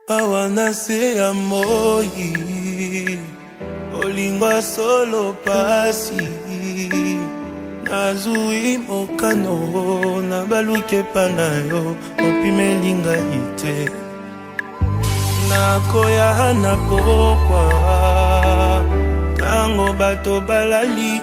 awana se ya moi olingwa solo pasi nazui mokano na baluke pa na yo opimelinga ite nakoya na pokwa tango bato balali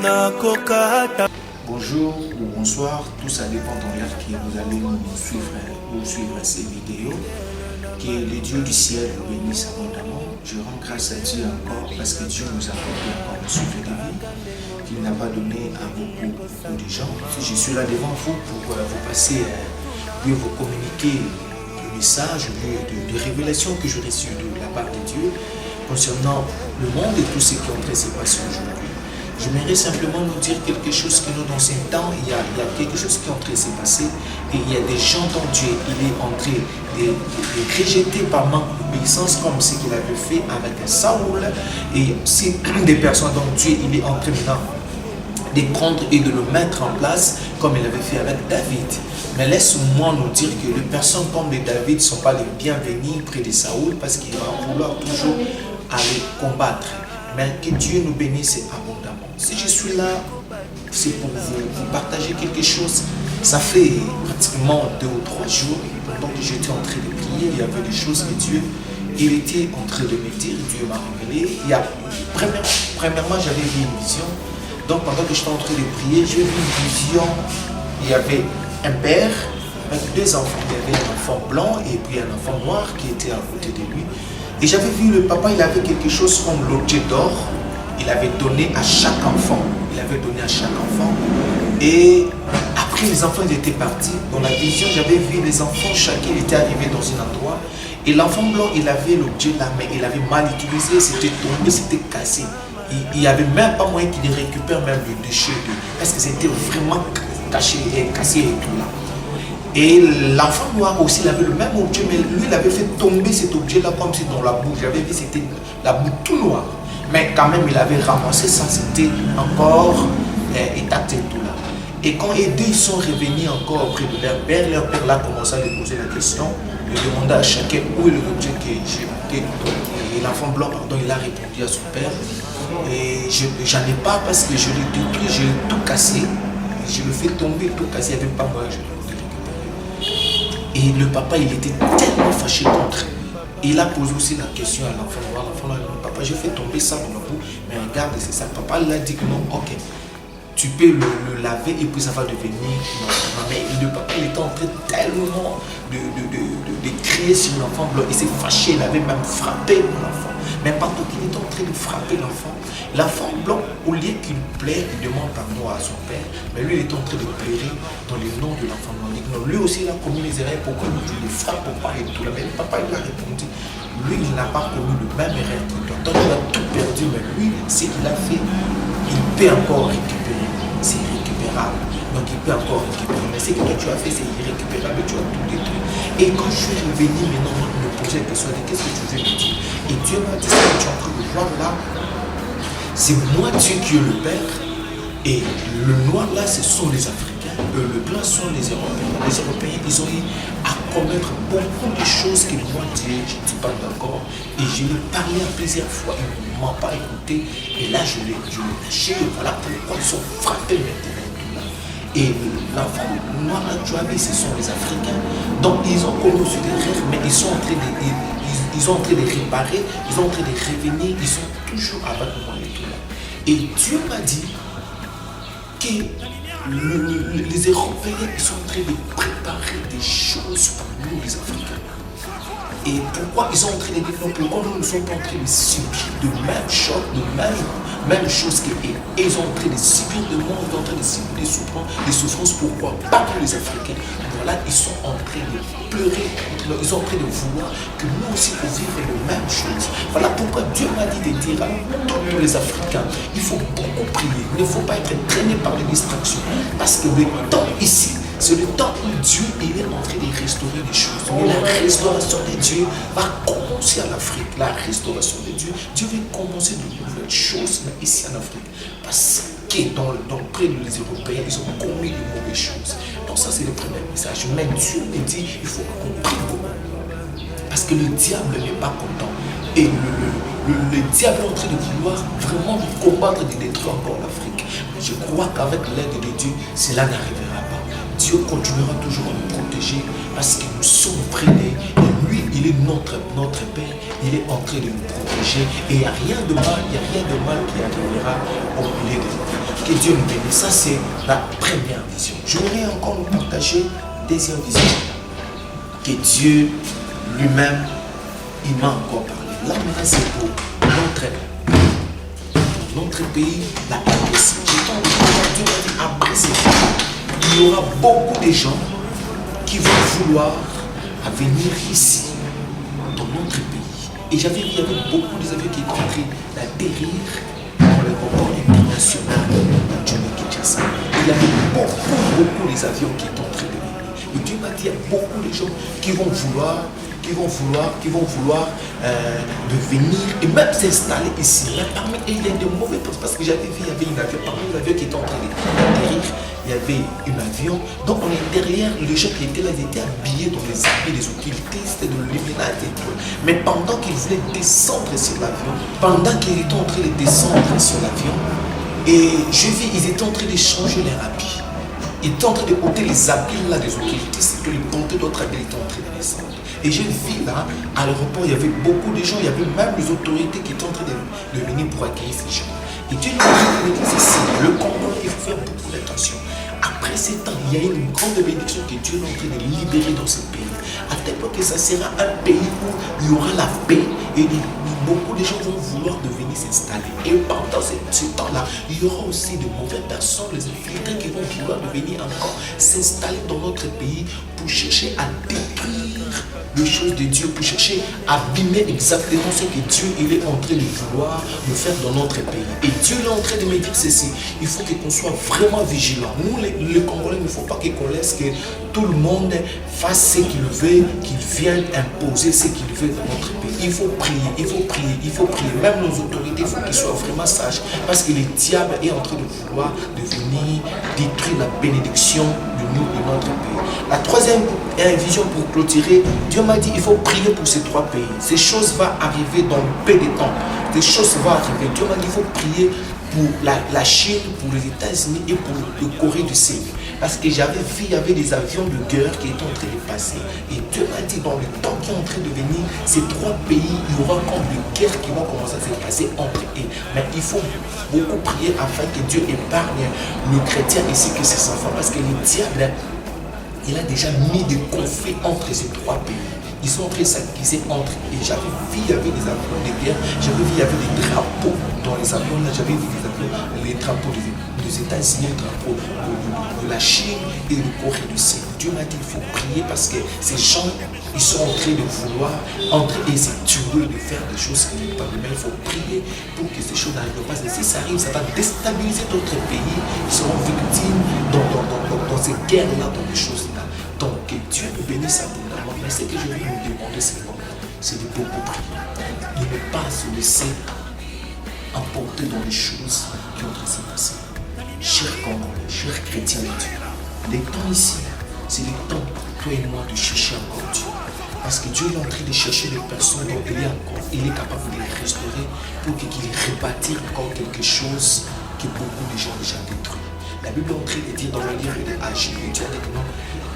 nakokata. Bonjour ou bonsoir, tout ça dépend de l'heure que vous allez nous suivre ces vidéos. Que le Dieu du ciel vous bénisse abondamment. Je rends grâce à Dieu encore parce que Dieu nous a accordé encore le souffle de vie qu'il n'a pas donné à beaucoup de gens. Je suis là devant vous pour vous passer, puis vous communiquer le message de révélation que je reçu de la part de Dieu concernant le monde et tout ce qui est en train de se passer aujourd'hui. J'aimerais simplement nous dire quelque chose que nous, dans ce temps, il y a quelque chose qui est en train de se passer et il y a des gens dont Dieu il est en train de rejeter par manque d'obéissance comme ce qu'il avait fait avec Saoul, et c'est des personnes dont Dieu il est en train de prendre et de le mettre en place comme il avait fait avec David. Mais laisse-moi nous dire que les personnes comme les David ne sont pas les bienvenus près de Saoul parce qu'il va vouloir toujours aller combattre. Mais que Dieu nous bénisse abondamment. Si je suis là, c'est pour vous partager quelque chose. Ça fait pratiquement 2 ou 3 jours, pendant que j'étais en train de prier, il y avait des choses que Dieu il était en train de me dire, Dieu m'a révélé. Premièrement, j'avais vu une vision. Donc pendant que j'étais en train de prier, j'ai vu une vision. Il y avait un père avec 2 enfants. Il y avait un enfant blanc et puis un enfant noir qui était à côté de lui. Et j'avais vu le papa, il avait quelque chose comme l'objet d'or. Il avait donné à chaque enfant. Il avait donné à chaque enfant. Et après, les enfants ils étaient partis. Dans la vision, j'avais vu les enfants, chacun était arrivé dans un endroit. Et l'enfant blanc, il avait l'objet là, mais il avait mal utilisé, c'était tombé, c'était cassé. Il n'y avait même pas moyen qu'il récupère même le déchet. Parce que c'était vraiment caché et cassé et tout là. Et l'enfant noir aussi, il avait le même objet, mais lui, il avait fait tomber cet objet-là comme si dans la bouche. J'avais vu, c'était la bouche tout noire. Mais quand même, il avait ramassé ça, c'était encore état et tout là. Et quand les deux sont revenus encore auprès de leur père là commençait à lui poser la question, lui demanda à chacun où est l'objet que j'ai monté. Et l'enfant blanc, pardon, il a répondu à son père. Et j'en ai pas parce que je l'ai détruit, j'ai tout cassé. Je le fais tomber, tout cassé, il n'y avait pas moyen. Et le papa, il était tellement fâché contre. Il a posé aussi la question à l'enfant noir. L'enfant noir, papa, j'ai fait tomber ça dans la boue, mais regarde, c'est ça. Papa l'a dit que non, ok, tu peux le laver et puis ça va devenir non. Mais le papa, il était en train tellement de crier sur l'enfant blanc. Il s'est fâché, il avait même frappé l'enfant. Mais partout qu'il était en train de frapper l'enfant, l'enfant blanc, au lieu qu'il plaire, il demande pardon à son père, mais lui, il est en train de pleurer dans le nom de l'enfant noir. Non, lui aussi, il a commis les erreurs, pourquoi tu le frappes pas et tout là. Mais le papa, il a répondu, lui, il n'a pas commis le même erreur que toi. Donc, il a tout perdu, mais lui, ce qu'il a fait, il peut encore récupérer. C'est récupérable. Donc, il peut encore récupérer. Mais ce que toi, tu as fait, c'est irrécupérable, tu as tout détruit. Et quand je suis revenu, maintenant, me poser la question de qu'est-ce que tu veux me dire? Et Dieu m'a dit, ce que tu es en train de voir là, c'est moi, Dieu, qui est le Père. Et le noir là, ce sont les Africains. Le blanc sont les Européens. Les Européens, ils ont eu à commettre beaucoup de choses que moi, Dieu, je ne suis pas d'accord. Et je l'ai parlé plusieurs fois, ils ne m'ont pas écouté. Et là, je l'ai lâché. Voilà pourquoi ils sont frappés maintenant. Et l'enfant noir là, tu as vu, ce sont les Africains. Donc, ils ont commis aussi des erreurs, mais ils sont en train de réparer, ils sont en train de revenir, ils sont toujours avec moi et tout là. Et Dieu m'a dit que les Européens ils sont en train de préparer des choses pour nous les Africains. Et pourquoi ils sont en train de dire non, pourquoi nous ne sommes pas en train de subir de même chose, de même chose qu'eux. Et ils sont en train de subir le monde, ils sont en train de subir des souffrances, pourquoi pas pour les Africains. Voilà, ils sont en train de pleurer, ils sont en train de vouloir que nous aussi nous vivions les mêmes choses. Voilà pourquoi Dieu m'a dit de dire à tous les Africains, il faut beaucoup prier, il ne faut pas être traîné par les distractions. Parce que le temps ici, c'est le temps où Dieu il est en train de restaurer les choses. Mais la restauration de Dieu va commencer en Afrique. La restauration de Dieu, Dieu va commencer de nouvelles choses ici en Afrique. Parce que près des Européens, ils ont commis de mauvaises choses. Donc ça, c'est le premier message. Mais Dieu me dit, il faut qu'on prie beaucoup. Parce que le diable n'est pas content. Et le diable est en train de vouloir vraiment combattre et de détruire encore l'Afrique. Je crois qu'avec l'aide de Dieu, cela n'arrivera pas. Dieu continuera toujours à nous protéger parce que nous sommes prénés. Et lui, il est notre Père. Il est en train de nous protéger. Et il n'y a rien de mal, qui arrivera au milieu de nous. Que Dieu nous bénisse. Ça, c'est la première vision. J'aimerais encore nous partager la deuxième vision. Que Dieu lui-même, il m'a encore parlé. Là, maintenant, c'est pour notre pays, la RDC. Dieu m'a dit, après ces temps, il y aura beaucoup de gens qui vont vouloir venir ici, dans notre pays. Et j'avais vu, il y avait beaucoup d'avions qui étaient en train d'atterrir dans l'aéroport international de Jomo-Kinshasa. Il y avait beaucoup d'avions qui étaient en train de venir. Et Dieu m'a dit, il y a beaucoup de gens qui vont vouloir de venir et même s'installer ici. Mais parmi eux, il y a de mauvais postes parce que j'avais vu, il y avait une avion, parmi les avions qui étaient en train d'atterrir, il y avait un avion. Donc on est derrière, les gens qui étaient là, ils étaient habillés dans les habits des occultés, c'était de l'illuminati et tout. Mais pendant qu'ils voulaient descendre sur l'avion, pendant qu'ils étaient en train de descendre sur l'avion, et je vis, ils étaient en train de changer les habits. Ils étaient en train de ôter les habits là des occultistes, que les porteurs d'autres habits étaient en train de descendre. Et j'ai vu là, à l'aéroport, il y avait beaucoup de gens, il y avait même les autorités qui étaient en train de venir pour accueillir ces gens. Et Dieu nous dit ceci, le Congo, il faut faire beaucoup d'attention. Après ces temps, il y a une grande bénédiction que Dieu est en train de libérer dans ce pays. À tel point que ça sera un pays où il y aura la paix et beaucoup de gens vont vouloir venir s'installer. Et pendant ce temps-là, il y aura aussi de mauvaises personnes, les infiltrés qui vont vouloir venir encore s'installer dans notre pays pour chercher à détruire les choses de Dieu, pour chercher à abîmer exactement ce que Dieu il est en train de vouloir nous faire dans notre pays. Et Dieu est en train de me dire ceci, il faut qu'on soit vraiment vigilant. Nous les Congolais, il ne faut pas qu'on laisse que tout le monde fasse ce qu'il veut, qu'il vienne imposer ce qu'il veut dans notre pays. Il faut prier, il faut prier, il faut prier. Même nos autorités, il faut qu'ils soient vraiment sages parce que le diable est en train de vouloir venir détruire la bénédiction de nous, de notre pays. La troisième vision pour clôturer, Dieu m'a dit il faut prier pour ces trois pays. Ces choses vont arriver dans peu de temps. Ces choses vont arriver. Dieu m'a dit il faut prier pour la Chine, pour les États-Unis et pour le Corée du Sud. Parce que j'avais vu, il y avait des avions de guerre qui étaient en train de passer. Et Dieu m'a dit, dans le temps qui est en train de venir, ces trois pays, il y aura encore des guerres qui vont commencer à se passer entre eux. Mais il faut beaucoup prier afin que Dieu épargne le chrétien ainsi que ses enfants. Parce que le diable, il a déjà mis des conflits entre ces trois pays. Ils sont en train de s'acquiser entre eux. Et j'avais vu, il y avait des avions de guerre, j'avais vu, il y avait des drapeaux dans les avions. Là, j'avais vu les drapeaux des États-Unis, les drapeaux de la Chine et de Corée du Sud. Dieu m'a dit qu'il faut prier parce que ces gens, ils sont en train de vouloir entre eux se tuer, de faire des choses qui ne sont pas bien. Mais il faut prier pour que ces choses n'arrivent pas. Parce que si ça arrive, ça va déstabiliser d'autres pays. Ils seront victimes dans ces guerres-là, dans des choses-là. Donc, que Dieu nous bénisse abondamment. Mais ce que je vais nous demander, c'est de beaucoup prier. De ne pas se laisser emporter dans les choses qui ont train de se passer. Chers Congolais, chers chrétiens de Dieu, les temps ici, c'est le temps pour toi et moi de chercher encore Dieu. Parce que Dieu est en train de chercher des personnes dont il est capable de les restaurer pour qu'il rebâtisse encore quelque chose que beaucoup de gens ont déjà détruit. La Bible est en train de dire dans le livre de Agir, Dieu a dit non,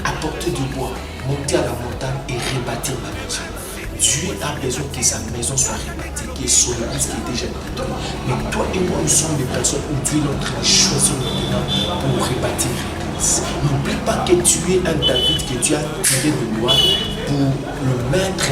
apporter du bois, monter à la montagne et rebâtir la maison. Dieu a besoin que sa maison soit rebâtie, qui est solide, qui est déjà détruite. Mais toi et moi, nous sommes des personnes où Dieu est en train de choisir maintenant pour rebâtir l'église. N'oublie pas que tu es un David que Dieu a tiré de loi pour le mettre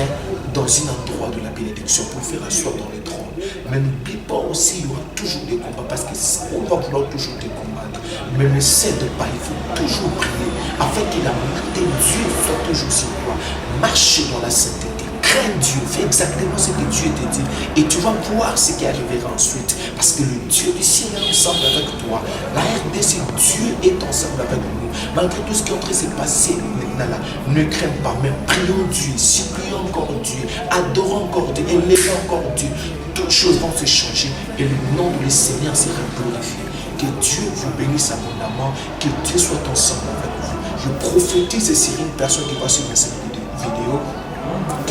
dans un endroit de la bénédiction, pour le faire asseoir dans le trône. Mais n'oublie pas aussi, il y aura toujours des combats parce qu'on va vouloir toujours te combattre. Mais ne cède pas, il faut toujours prier afin que la main de Dieu soit toujours sur toi. Marche dans la sainteté. Crains Dieu, fais exactement ce que Dieu te dit et tu vas voir ce qui arrivera ensuite. Parce que le Dieu du ciel est ensemble avec toi. La RDC, Dieu est ensemble avec nous. Malgré tout ce qui est en train de se passer maintenant là, ne crains pas, mais prions Dieu, supplions encore Dieu, adorons encore Dieu, élevons encore Dieu. Toutes choses vont se changer et le nom du Seigneur sera glorifié. Que Dieu vous bénisse abondamment, que Dieu soit ensemble avec vous. Je prophétise sur une personne qui va suivre cette vidéo.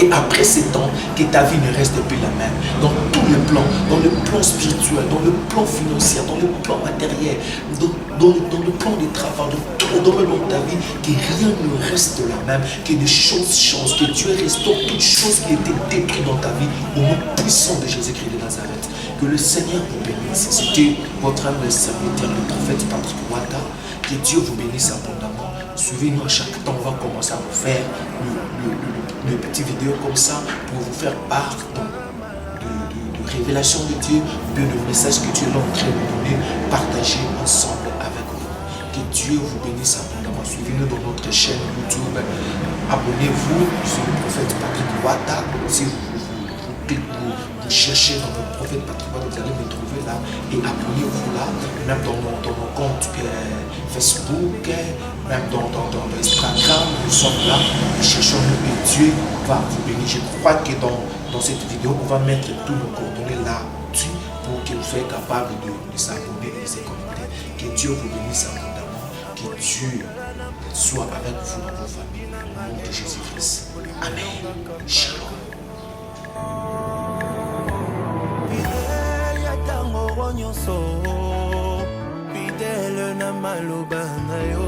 qu'après ces temps, que ta vie ne reste plus la même. Dans tous les plans, dans le plan spirituel, dans le plan financier, dans le plan matériel, dans le plan de travail, dans tous les domaines de ta vie, que rien ne reste la même, que des choses changent, que Dieu restaure toutes choses qui étaient détruites dans ta vie au nom puissant de Jésus-Christ de Nazareth. Que le Seigneur vous bénisse. C'était votre humble serviteur, le prophète Patrick Wata. Que Dieu vous bénisse abondamment. Suivez-nous à chaque temps. On va commencer à vous faire une petite vidéo comme ça pour vous faire part de révélation de Dieu, de messages que Dieu est en train de nous donner. Partagez ensemble avec vous. Que Dieu vous bénisse abondamment. Suivez-nous dans notre chaîne YouTube. Abonnez-vous sur le prophète Patrick Wata. Si vous cherchez dans le prophète Patrick Wata, vous allez me trouver là et abonnez-vous là, même dans nos comptes Facebook, même dans Instagram, nous sommes là, nous cherchons et Dieu va vous bénir. Je crois que dans cette vidéo, on va mettre tous nos coordonnées là-dessus pour que vous soyez capable de s'abonner et de se connecter. Que Dieu vous bénisse abondamment, que Dieu soit avec vous dans vos familles, au nom de Jésus-Christ. Amen. Shalom. Fidèle na maloba na yo,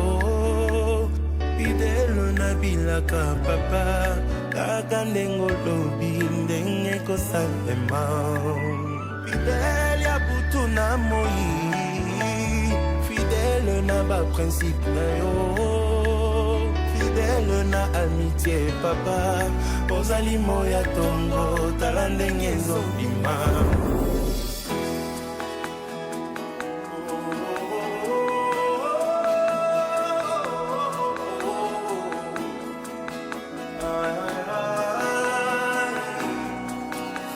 fidèle na bilaka papa, kaka ndengo lobi ndenge kosalema. Fidèle ya butu na moi, fidèle na ba principe na yo, fidèle na amitié papa, ozali moya tongo tala ndenge ezobima.